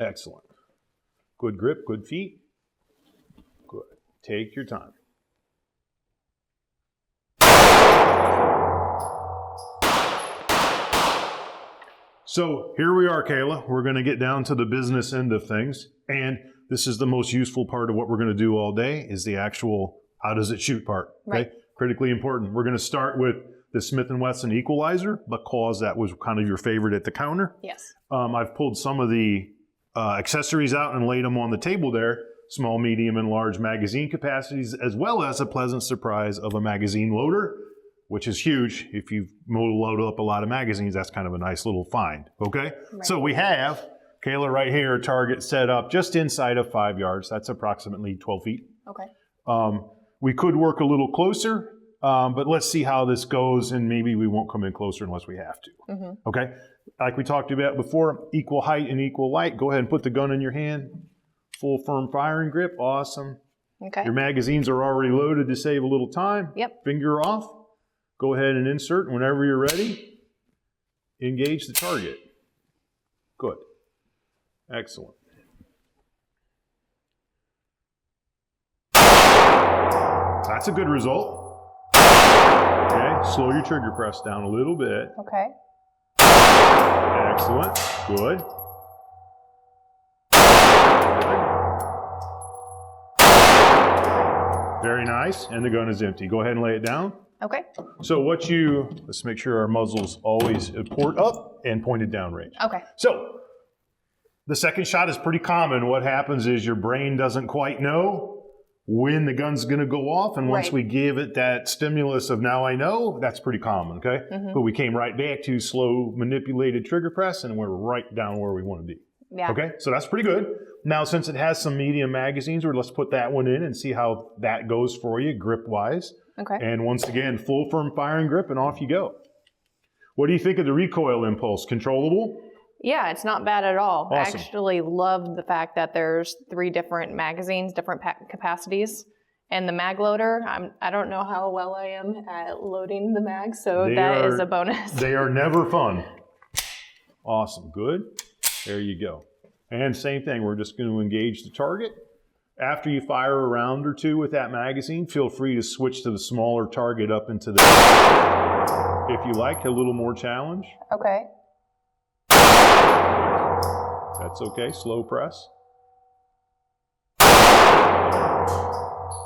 Excellent. Good grip, good feet. Good. Take your time. So here we are, Kayla. We're going to get down to the business end of things. And this is the most useful part of what we're going to do all day is the actual how does it shoot part. Okay? Right. Critically important. We're going to start with the Smith & Wesson Equalizer because that was kind of your favorite at the counter. Yes. I've pulled some of the accessories out and laid them on the table there. Small, medium, and large magazine capacities, as well as a pleasant surprise of a magazine loader, which is huge. If you've loaded up a lot of magazines, that's kind of a nice little find, okay? Right. So we have, Kayla right here, target set up just inside of 5 yards. That's approximately 12 feet. Okay. We could work a little closer, but let's see how this goes, and maybe we won't come in closer unless we have to, okay? Like we talked about before, equal height and equal light. Go ahead and put the gun in your hand. Full firm firing grip, awesome. Okay. Your magazines are already loaded to save a little time. Yep. Finger off. Go ahead and insert. Whenever you're ready, engage the target. Good. Excellent. That's a good result. Okay, slow your trigger press down a little bit. Okay. Excellent. Good. Very nice. And the gun is empty. Go ahead and lay it down. Okay. So let's make sure our muzzle's always port up and pointed down range. Okay. So the second shot is pretty common. What happens is your brain doesn't quite know when the gun's going to go off. And once we give it that stimulus of now I know, that's pretty common, okay? But we came right back to slow manipulated trigger press and we're right down where we want to be. Yeah. Okay, so that's pretty good. Now, since it has some medium magazines, let's put that one in and see how that goes for you grip-wise. Okay. And once again, full firm firing grip and off you go. What do you think of the recoil impulse? Controllable? Yeah, it's not bad at all. Awesome. I actually love the fact that there's 3 different magazines, different capacities. And the mag loader, I don't know how well I am at loading the mag, so that is a bonus. They are never fun. Awesome, good. There you go. And same thing, we're just going to engage the target. After you fire a round or two with that magazine, feel free to switch to the smaller target up into the, if you like, a little more challenge. Okay. That's okay, slow press.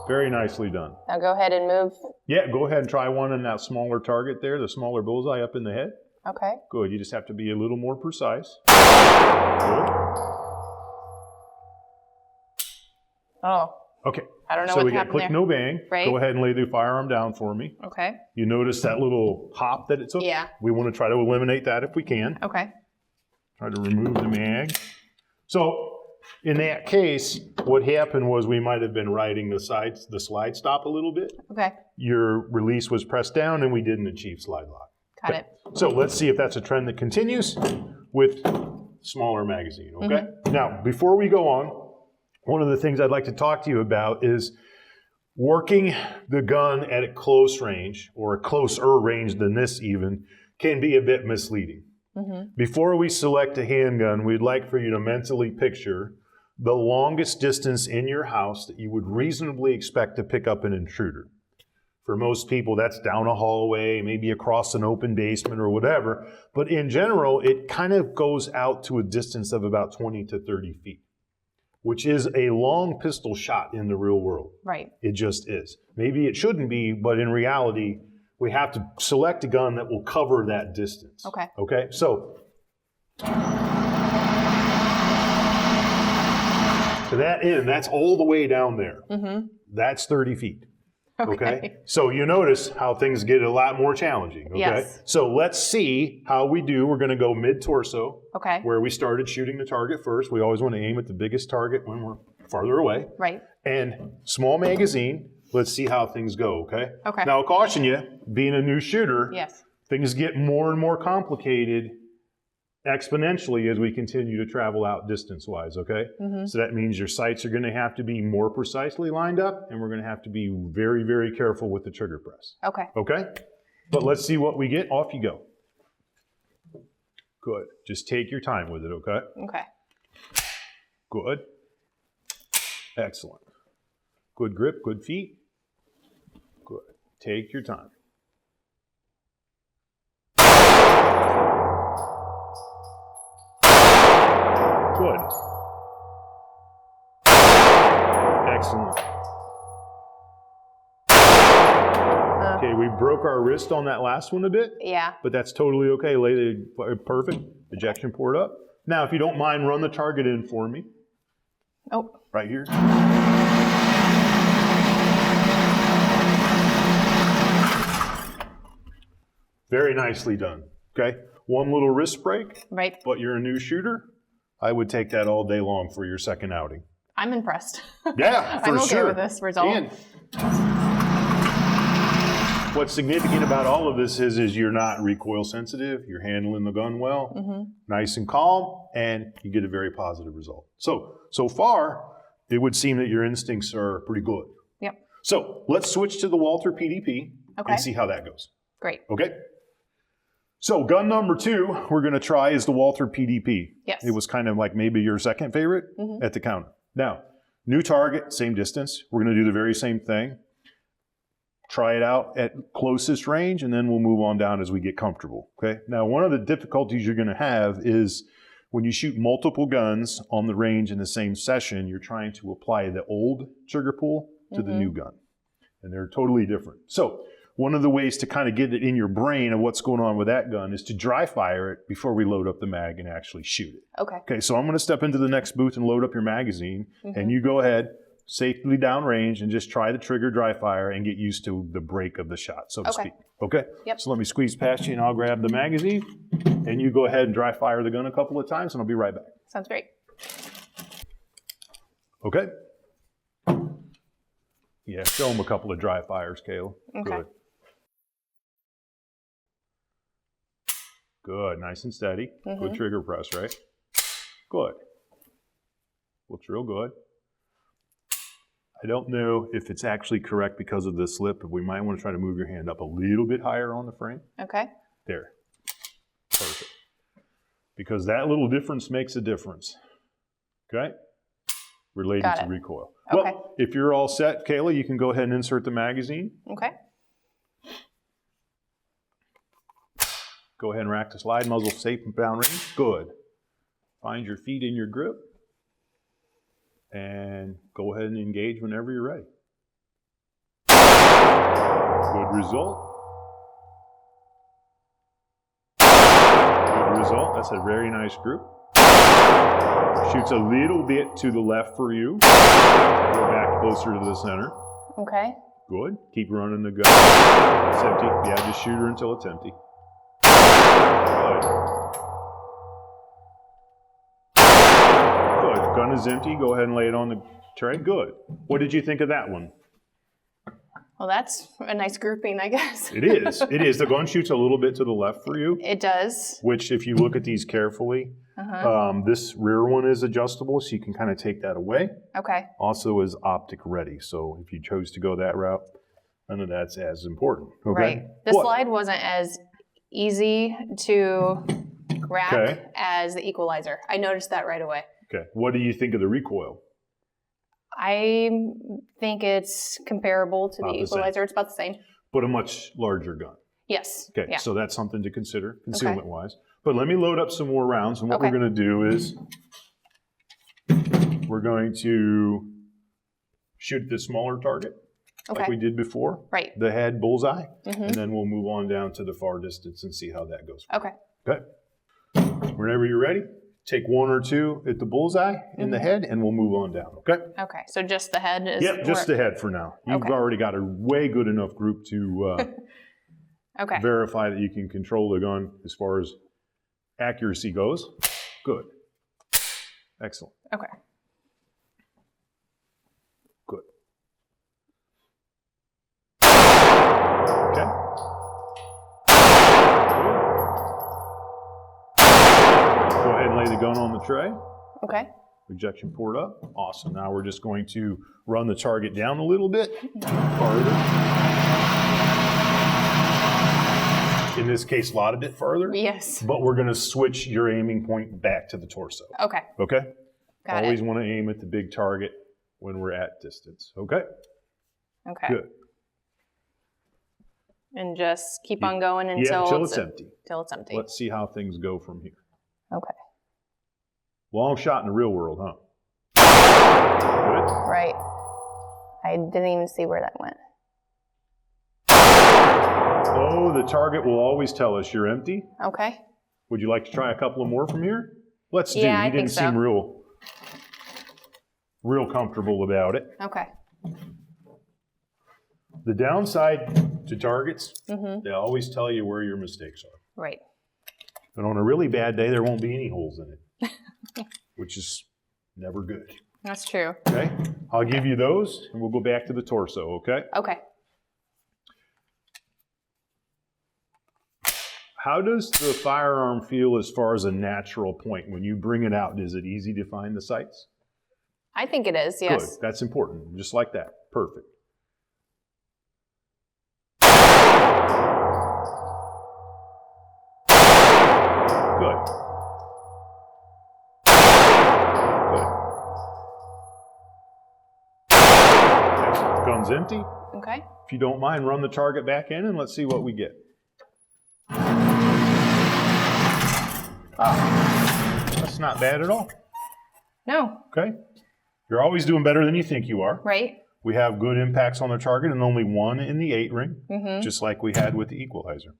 Very nicely done. Now go ahead and move. Yeah, go ahead and try one in that smaller target there, the smaller bullseye up in the head. Okay. Good, you just have to be a little more precise. Good. Oh. Okay. I don't know so what's we got happening click, there. no bang. Right. Go ahead and lay the firearm down for me. Okay. You notice that little hop that it took? Yeah. We want to try to eliminate that if we can. Okay. Try to remove the mag. So in that case, what happened was we might have been riding the slide stop a little bit. Okay. Your release was pressed down and we didn't achieve slide lock. Got it. So let's see if that's a trend that continues with smaller magazine, okay? Now, before we go on, one of the things I'd like to talk to you about is working the gun at a close range, or a closer range than this even, can be a bit misleading. Before we select a handgun, we'd like for you to mentally picture the longest distance in your house that you would reasonably expect to pick up an intruder. For most people, that's down a hallway, maybe across an open basement or whatever. But in general, it kind of goes out to a distance of about 20 to 30 feet, which is a long pistol shot in the real world. Right. It just is. Maybe it shouldn't be, but in reality, we have to select a gun that will cover that distance. Okay. Okay, so to that end, that's all the way down there. That's 30 feet. Okay. So you notice how things get a lot more challenging. Okay. Yes. So let's see how we do. We're going to go mid-torso. Okay. Where we started shooting the target first. We always want to aim at the biggest target when we're farther away. Right. And small magazine. Let's see how things go. Okay. Okay. Now I'll caution you, being a new shooter, Yes. things get more and more complicated exponentially as we continue to travel out distance-wise, okay? So that means your sights are going to have to be more precisely lined up, and we're going to have to be very, very careful with the trigger press. Okay. Okay? But let's see what we get. Off you go. Good. Just take your time with it, okay? Okay. Good. Excellent. Good grip, good feet. Good. Take your time. Good. Excellent. Okay, we broke our wrist on that last one a bit. Yeah. But that's totally okay. Perfect. Ejection port up. Now, if you don't mind, run the target in for me. Oh. Right here. Very nicely done. Okay. One little wrist break. Right. But you're a new shooter. I would take that all day long for your second outing. I'm impressed. Yeah, for I'm okay sure. with this result. And what's significant about all of this is you're not recoil sensitive. You're handling the gun well, nice and calm, and you get a very positive result. So far, it would seem that your instincts are pretty good. Yep. So let's switch to the Walther PDP and see how that goes. Great. Okay. So gun number 2 we're going to try is the Walther PDP. Yes. It was kind of like maybe your second favorite at the counter. Now, new target, same distance. We're going to do the very same thing. Try it out at closest range, and then we'll move on down as we get comfortable. Okay. Now, one of the difficulties you're going to have is when you shoot multiple guns on the range in the same session, you're trying to apply the old trigger pull to the new gun, and they're totally different. So one of the ways to kind of get it in your brain of what's going on with that gun is to dry fire it before we load up the mag and actually shoot it. Okay. Okay, so I'm going to step into the next booth and load up your magazine, and you go ahead, safely downrange, and just try the trigger dry fire and get used to the break of the shot, so to speak. Okay? Yep. So let me squeeze past you and I'll grab the magazine, and you go ahead and dry fire the gun a couple of times, and I'll be right back. Sounds great. Okay? Yeah, show them a couple of dry fires, Kayla. Okay. Good. Good, nice and steady. Good trigger press, right? Good. Looks real good. I don't know if it's actually correct because of the slip, but we might want to try to move your hand up a little bit higher on the frame. Okay. There. Perfect. Because that little difference makes a difference. Okay? Related Got to it. recoil. Okay. Well, if you're all set, Kayla, you can go ahead and insert the magazine. Okay. Go ahead and rack the slide, muzzle safe and downrange. Good. Find your feet in your grip. And go ahead and engage whenever you're ready. Good result. Good result. That's a very nice group. Shoots a little bit to the left for you. Go back closer to the center. Okay. Good. Keep running the gun. It's empty. Yeah, just shoot her until it's empty. Good. Good. Gun is empty. Go ahead and lay it on the tray. Good. What did you think of that one? Well, that's a nice grouping, I guess. It is. It is. The gun shoots a little bit to the left for you. It does. Which, if you look at these carefully, this rear one is adjustable, so you can kind of take that away. Okay. Also is optic ready, so if you chose to go that route, none of that's as important. Okay? Right. The slide wasn't as easy to rack as the Equalizer. I noticed that right away. Okay. What do you think of the recoil? I think it's comparable to About the the same. Equalizer. It's about the same. But a much larger gun. Yes. Okay, Yeah. so that's something to consider, concealment-wise. But let me load up some more rounds, and what we're going to do is we're going to shoot the smaller target, like we did before. Right. The head bullseye, and then we'll move on down to the far distance and see how that goes. Okay. Okay. Whenever you're ready, take one or two at the bullseye in the head, and we'll move on down, okay? Okay, so just the head is... Yep, just the head for now. You've already got a way good enough group to verify that you can control the gun as far as accuracy goes. Good. Excellent. Okay. Good. Okay. Go ahead and lay the gun on the tray. Okay. Ejection port up. Awesome. Now we're just going to run the target down a little bit farther. In this case, a lot a bit farther. Yes. But we're going to switch your aiming point back to the torso. Okay. Okay? Got Always it. want to aim at the big target when we're at distance. Okay? Okay. Good. And just keep on going until until it's empty. Till it's empty. Let's see how things go from here. Okay. Long shot in the real world, huh? Good. Right. I didn't even see where that went. Oh, the target will always tell us you're empty. Okay. Would you like to try a couple of more from here? Let's do. Yeah, You I didn't think so. seem real comfortable about it. Okay. The downside to targets, Mm-hmm. they always tell you where your mistakes are. Right. But on a really bad day, there won't be any holes in it, which is never good. That's true. Okay? I'll give you those, and we'll go back to the torso, okay? Okay. How does the firearm feel as far as a natural point? When you bring it out, is it easy to find the sights? I think it is, yes. Good. That's important. Just like that. Perfect. Good. Good. Okay. Gun's empty. Okay. If you don't mind, run the target back in and let's see what we get. That's not bad at all. No. Okay. You're always doing better than you think you are. Right. We have good impacts on the target and only one in the 8 ring, Mm-hmm. just like we had with the Equalizer.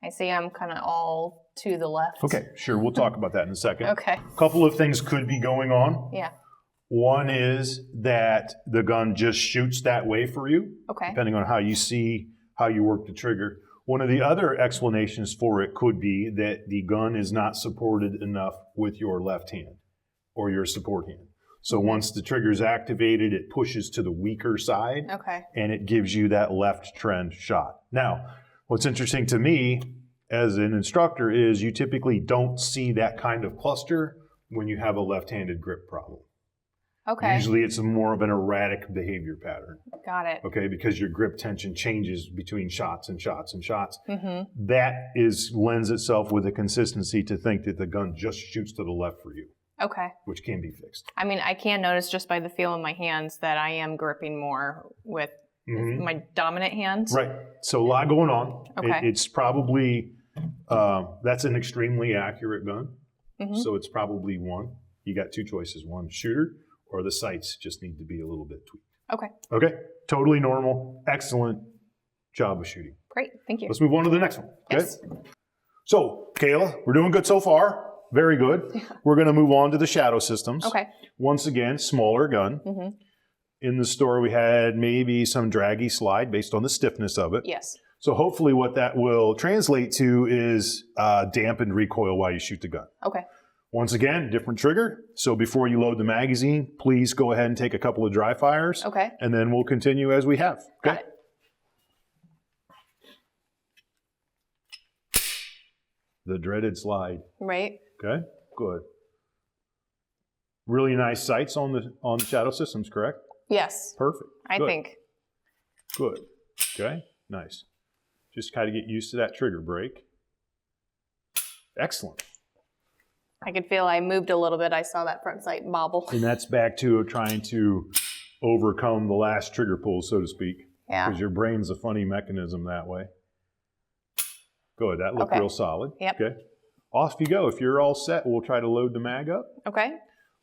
I see I'm kind of all to the left. Okay, sure. We'll talk about that in a second. Okay. A couple of things could be going on. Yeah. One is that the gun just shoots that way for you, Okay. depending on how you see, how you work the trigger. One of the other explanations for it could be that the gun is not supported enough with your left hand or your support hand. So once the trigger is activated, it pushes to the weaker side Okay. and it gives you that left trend shot. Now, what's interesting to me as an instructor is you typically don't see that kind of cluster when you have a left-handed grip problem. Okay. Usually it's more of an erratic behavior pattern, Got it. okay, because your grip tension changes between shots and shots and shots. Mm-hmm. That lends itself with a consistency to think that the gun just shoots to the left for you, Okay. which can be fixed. I mean, I can notice just by the feel in my hands that I am gripping more with Mhm. my dominant hands. Right. So a lot going on. Okay. It's probably, that's an extremely accurate gun. Mm-hmm. So it's probably one. You got two choices, one shooter or the sights just need to be a little bit tweaked. Okay. Okay. Totally normal. Excellent job of shooting. Great. Thank you. Let's move on to the next one. Okay. Yes. So Kayla, we're doing good so far. Very good. We're going to move on to the shadow systems. Okay. Once again, smaller gun. Mm-hmm. In the store, we had maybe some draggy slide based on the stiffness of it. Yes. So hopefully what that will translate to is dampened recoil while you shoot the gun. Okay. Once again, different trigger. So before you load the magazine, please go ahead and take a couple of dry fires. Okay. And then we'll continue as we have. Okay? Got it. The dreaded slide. Right. Okay, good. Really nice sights on the shadow systems, correct? Yes. Perfect. I Good. think. Good. Okay, nice. Just kind of get used to that trigger break. Excellent. I could feel I moved a little bit. I saw that front sight bobble. And that's back to trying to overcome the last trigger pull, so to speak. Yeah. Because your brain's a funny mechanism that way. Good, that looked Okay. real solid. Yep. Okay. Off you go. If you're all set, we'll try to load the mag up. Okay.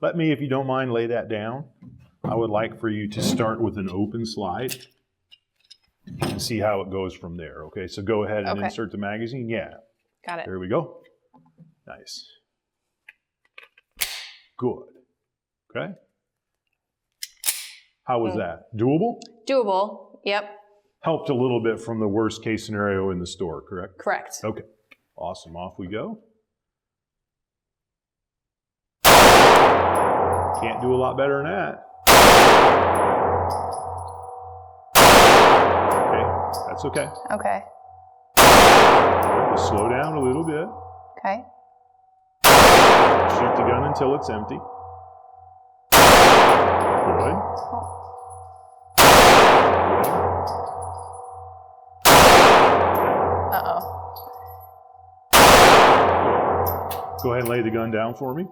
Let me, if you don't mind, lay that down. I would like for you to start with an open slide and see how it goes from there. Okay, so go ahead and Okay. insert the magazine. Yeah, Got it. there we go. Nice. Good. Okay. How was that? Doable? Doable. Yep. Helped a little bit from the worst case scenario in the store, correct? Correct. Okay. Awesome. Off we go. Can't do a lot better than that. Okay, that's okay. Okay. Just slow down a little bit. Okay. Shoot the gun until it's empty. Good. Uh-oh. Go ahead and lay the gun down for me.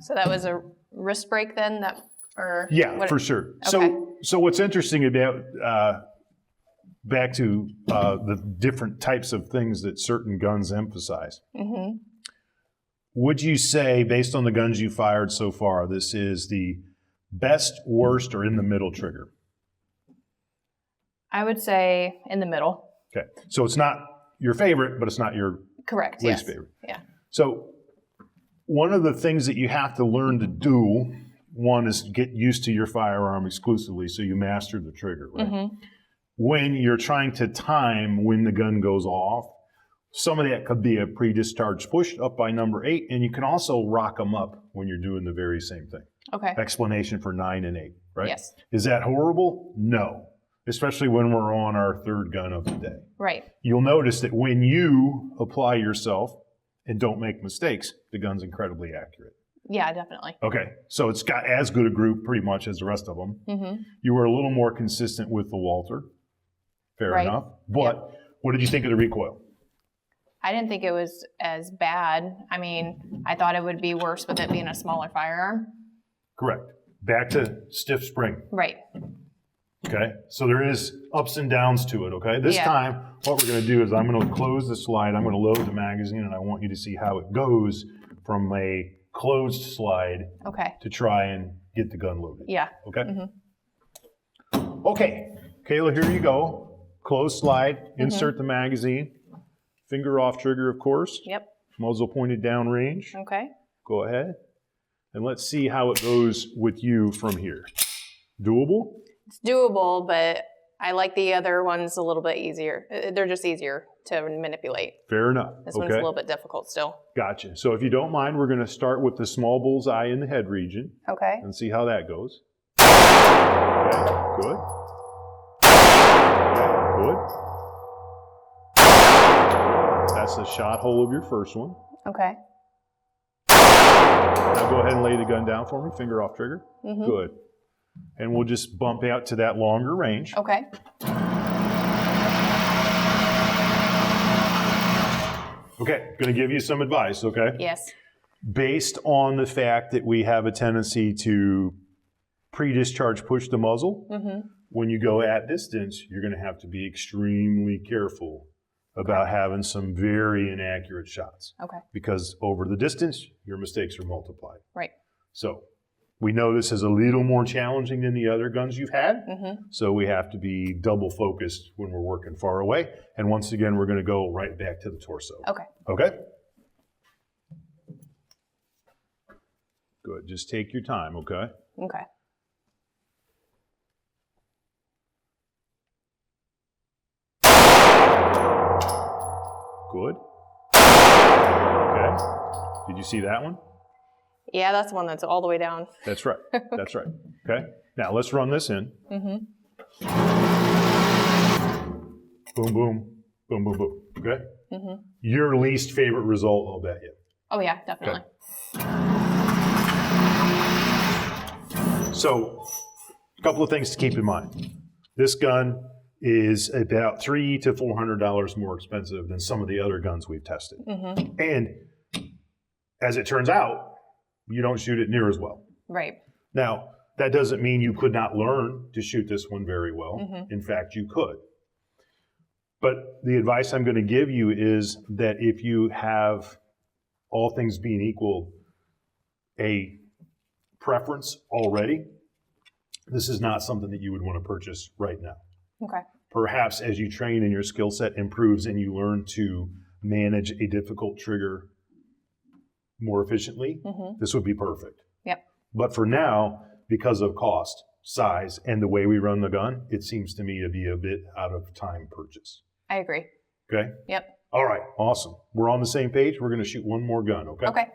So that was a wrist brake then? Yeah, for sure. Okay. So what's interesting about back to the different types of things that certain guns emphasize. Mm-hmm. Would you say, based on the guns you fired so far, this is the best, worst, or in the middle trigger? I would say in the middle. Okay. So it's not your favorite, but it's not your Correct. least Yes. favorite. Yeah. So one of the things that you have to learn to do, one is get used to your firearm exclusively so you master the trigger, right? Mm-hmm. When you're trying to time when the gun goes off, some of that could be a pre-discharge push up by number 8, and you can also rock them up when you're doing the very same thing. Okay. Explanation for 9 and 8, right? Yes. Is that horrible? No. Especially when we're on our third gun of the day. Right. You'll notice that when you apply yourself and don't make mistakes, the gun's incredibly accurate. Yeah, definitely. Okay, so it's got as good a group pretty much as the rest of them. Mm-hmm. You were a little more consistent with the Walther. Fair Right. enough. But what did you think of the recoil? I didn't think it was as bad. I mean, I thought it would be worse with it being a smaller firearm. Correct. Back to stiff spring. Right. Okay, so there is ups and downs to it, okay? This Yeah. time, what we're gonna do is I'm gonna close the slide, I'm gonna load the magazine, and I want you to see how it goes from a closed slide Okay. to try and get the gun loaded, Yeah. okay? Mm-hmm. Okay, Kayla, here you go. Closed slide, insert the magazine, finger off trigger, of course. Yep. Muzzle pointed down range. Okay. Go ahead. And let's see how it goes with you from here. Doable? It's doable, but I like the other ones a little bit easier. They're just easier to manipulate. Fair enough. This one's a little bit difficult still. Gotcha. So if you don't mind, we're going to start with the small bullseye in the head region Okay. and see how that goes. Okay, good. Good. That's the shot hole of your first one. Okay. Now go ahead and lay the gun down for me, finger off trigger. Mm-hmm. Good. And we'll just bump out to that longer range. Okay. Okay, going to give you some advice, okay? Yes. Based on the fact that we have a tendency to pre-discharge push the muzzle, Mm-hmm. when you go at distance, you're going to have to be extremely careful about having some very inaccurate shots. Okay. Because over the distance, your mistakes are multiplied. Right. So we know this is a little more challenging than the other guns you've had. Mm-hmm. So we have to be double focused when we're working far away. And once again, we're going to go right back to the torso. Okay. Okay? Good. Just take your time, okay? Okay. Good. Okay. Did you see that one? Yeah, that's the one that's all the way down. That's right. That's right. Okay. Now let's run this in. Mm-hmm. Boom, boom, boom, boom, boom. Okay? Mm-hmm. Your least favorite result, I'll bet you. Oh yeah, definitely. So, a couple of things to keep in mind. This gun is about $300 to $400 more expensive than some of the other guns we've tested. Mm-hmm. And as it turns out, you don't shoot it near as well. Right. Now, that doesn't mean you could not learn to shoot this one very well. Mm-hmm. In fact, you could. But the advice I'm going to give you is that if you have, all things being equal, a preference already, this is not something that you would want to purchase right now. Okay. Perhaps as you train and your skill set improves and you learn to manage a difficult trigger more efficiently, Mm-hmm. this would be perfect. Yep. But for now, because of cost, size, and the way we run the gun, it seems to me to be a bit out of time purchase. I agree. Okay? Yep. All right, awesome. We're on the same page. We're going to shoot one more gun, okay? Okay.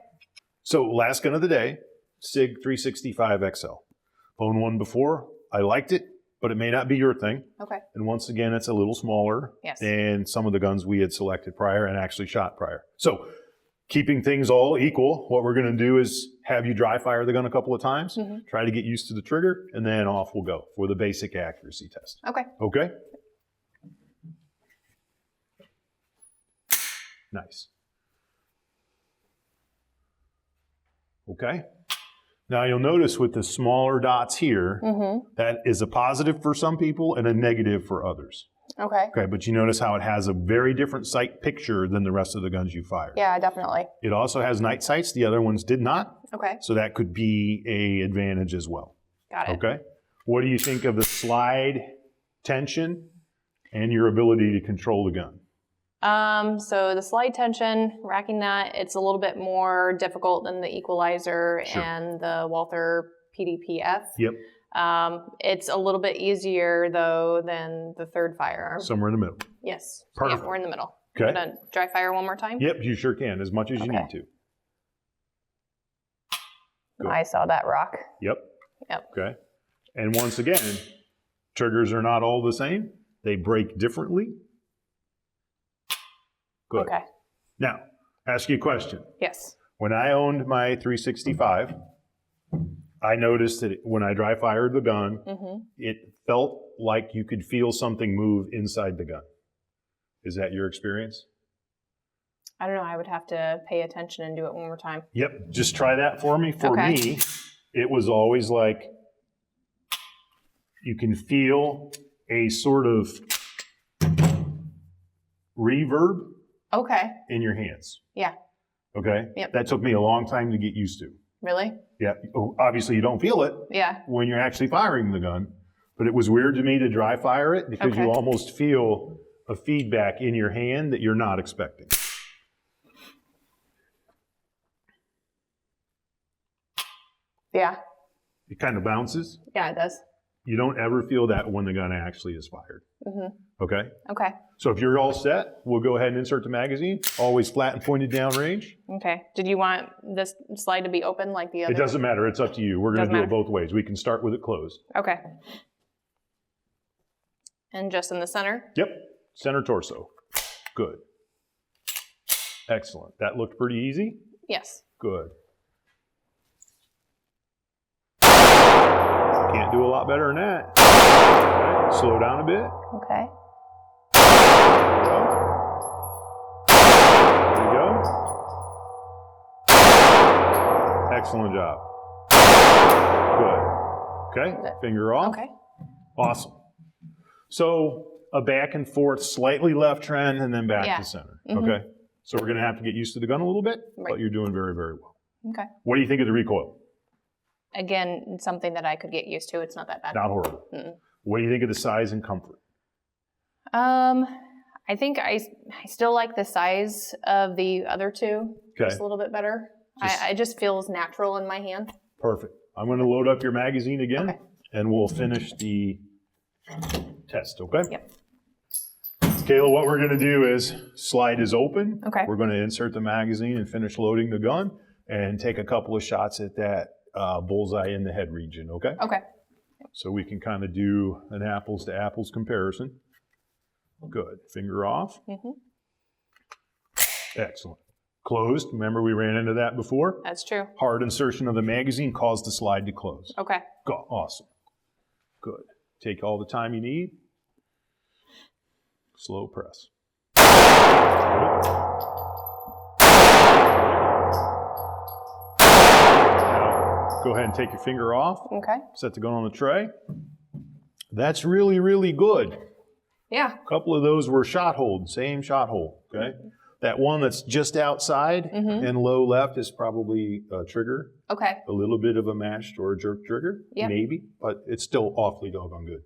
So last gun of the day, SIG 365 XL. Owned one before. I liked it, but it may not be your thing. Okay. And once again, it's a little smaller Yes. than some of the guns we had selected prior and actually shot prior. So keeping things all equal, what we're going to do is have you dry fire the gun a couple of times, Mm-hmm. try to get used to the trigger, and then off we'll go for the basic accuracy test. Okay. Okay? Nice. Okay. Now you'll notice with the smaller dots here, that is a positive for some people and a negative for others. Okay. Okay, but you notice how it has a very different sight picture than the rest of the guns you fired. Yeah, definitely. It also has night sights. The other ones did not. Okay. So that could be an advantage as well. Got it. Okay. What do you think of the slide tension and your ability to control the gun? So the slide tension, racking that, it's a little bit more difficult than the Equalizer and the Walther PDP-F. Yep. It's a little bit easier though than the third firearm. Somewhere in the middle. Yes. Perfect. Yeah, we're in the middle. Okay. I'm gonna dry fire one more time. Yep, you sure can, as much as you need to. Good. I saw that rock. Yep. Yep. Okay. And once again, triggers are not all the same. They break differently. Good. Okay. Now, ask you a question. Yes. When I owned my 365, I noticed that when I dry fired the gun, it felt like you could feel something move inside the gun. Is that your experience? I don't know. I would have to pay attention and do it one more time. Yep. Just try that for me. For Okay. me, it was always like you can feel a sort of reverb Okay. in your hands. Yeah. Okay? Yep. That took me a long time to get used to. Really? Yeah. Obviously, you don't feel it Yeah. when you're actually firing the gun, but it was weird to me to dry fire it because Okay. you almost feel a feedback in your hand that you're not expecting. Yeah. It kind of bounces. Yeah, it does. You don't ever feel that when the gun actually is fired. Okay? Okay. So if you're all set, we'll go ahead and insert the magazine, always flat and pointed down range. Okay. Did you want this slide to be open like the other? It doesn't matter. It's up to you. We're going to Doesn't do it matter. both ways. We can start with it closed. Okay. And just in the center? Yep. Center torso. Good. Excellent. That looked pretty easy. Yes. Good. Can't do a lot better than that. Okay. Slow down a bit. Okay. There we go. Excellent job. Good. Okay. Finger off. Okay. Awesome. So a back and forth, slightly left trend, and then back Yeah. to center. Okay. So we're going to have to get used to the gun a little bit, Right. but you're doing very, very well. Okay. What do you think of the recoil? Again, something that I could get used to. It's not that bad. Not horrible. What do you think of the size and comfort? I think I still like the size of the other two. Okay. Just a little bit better. It just feels natural in my hand. Perfect. I'm going to load up your magazine again, Okay. and we'll finish the test, okay? Yep. Kayla, what we're going to do is slide is open. Okay. We're going to insert the magazine and finish loading the gun and take a couple of shots at that bullseye in the head region, okay? Okay. So we can kind of do an apples to apples comparison. Good. Finger off. Excellent. Closed. Remember we ran into that before? That's true. Hard insertion of the magazine caused the slide to close. Okay. Go. Awesome. Good. Take all the time you need. Slow press. Good. Now, go ahead and take your finger off. Okay. Set the gun on the tray. That's really, really good. Yeah. A couple of those were shot hold, same shot hole, okay? That one that's just outside and low left is probably a trigger, Okay. a little bit of a mashed or a jerk trigger, Yep. maybe, but it's still awfully doggone good.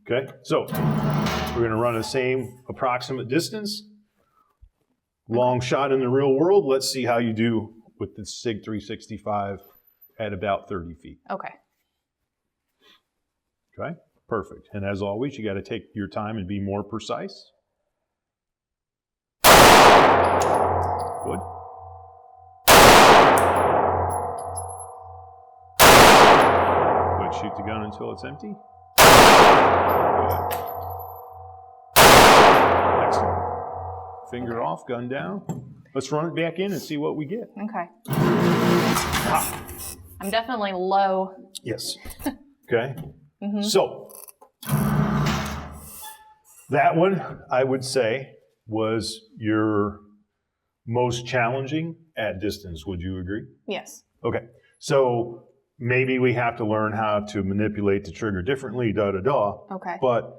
Okay, so we're gonna run the same approximate distance. Long shot in the real world. Let's see how you do with the SIG 365 at about 30 feet. Okay. Okay, perfect. And as always, you got to take your time and be more precise. Good. Good. Shoot the gun until it's empty. Good. Excellent. Finger off, gun down. Let's run it back in and see what we get. Okay. Ah. I'm definitely low. Yes. Okay. So that one, I would say, was your most challenging at distance. Would you agree? Yes. Okay. So maybe we have to learn how to manipulate the trigger differently, Okay. But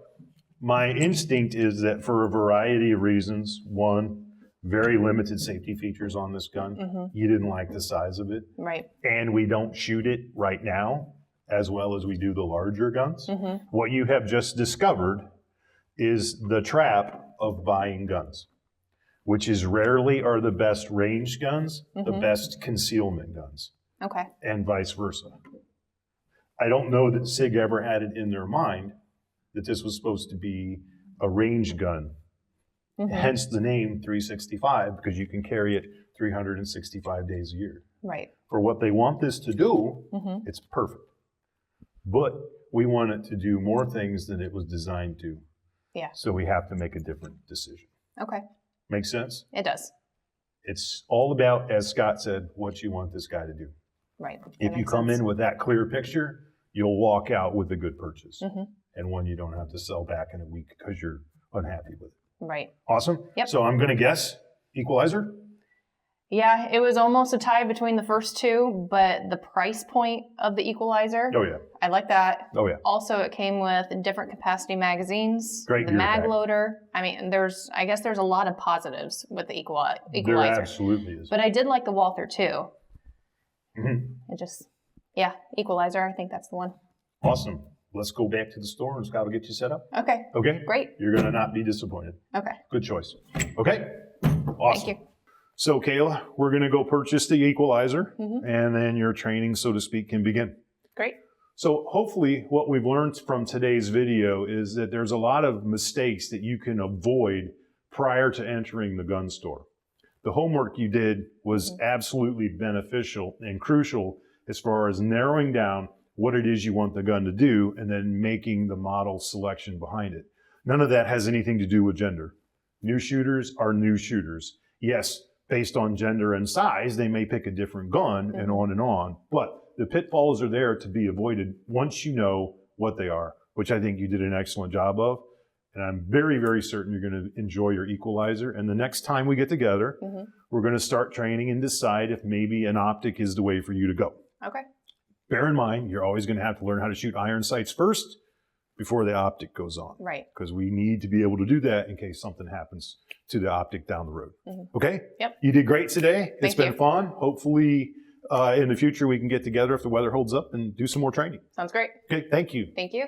my instinct is that for a variety of reasons, one, very limited safety features on this gun. You didn't like the size of it. Right. And we don't shoot it right now as well as we do the larger guns. What you have just discovered is the trap of buying guns, which is rarely are the best ranged guns, the best concealment guns, Okay. and vice versa. I don't know that SIG ever had it in their mind that this was supposed to be a range gun. Hence the name 365, because you can carry it 365 days a year. Right. For what they want this to do, it's perfect. But we want it to do more things than it was designed to. Yeah. So we have to make a different decision. Okay. Make sense? It does. It's all about, as Scott said, what you want this guy to do. Right. If you come in with that clear picture, you'll walk out with a good purchase. And one you don't have to sell back in a week because you're unhappy with it. Right. Awesome. Yep. So I'm going to guess Equalizer. Yeah, it was almost a tie between the first two, but the price point of the Equalizer, Oh, yeah. I like that. Oh, yeah. Also, it came with different capacity magazines, Great the gear mag pack. loader. I mean, I guess there's a lot of positives with the There Equalizer. absolutely is. But I did like the Walther too. Mhm. It just, yeah, Equalizer, I think that's the one. Awesome. Let's go back to the store and Scott will get you set up. Okay, Okay? great. You're going to not be disappointed. Okay, Good choice. Okay? Awesome. thank you. So, Kayla, we're going to go purchase the Equalizer, and then your training, so to speak, can begin. Great. So hopefully what we've learned from today's video is that there's a lot of mistakes that you can avoid prior to entering the gun store. The homework you did was absolutely beneficial and crucial as far as narrowing down what it is you want the gun to do and then making the model selection behind it. None of that has anything to do with gender. New shooters are new shooters. Yes, based on gender and size, they may pick a different gun and on, but the pitfalls are there to be avoided once you know what they are, which I think you did an excellent job of. And I'm very, very certain you're going to enjoy your Equalizer. And the next time we get together, we're going to start training and decide if maybe an optic is the way for you to go. Okay. Bear in mind, you're always going to have to learn how to shoot iron sights first before the optic goes on. Right. Because we need to be able to do that in case something happens to the optic down the road. Okay? Yep. You did great today. It's Thank been you. fun. Hopefully in the future we can get together if the weather holds up and do some more training. Sounds great. Okay, thank you. Thank you.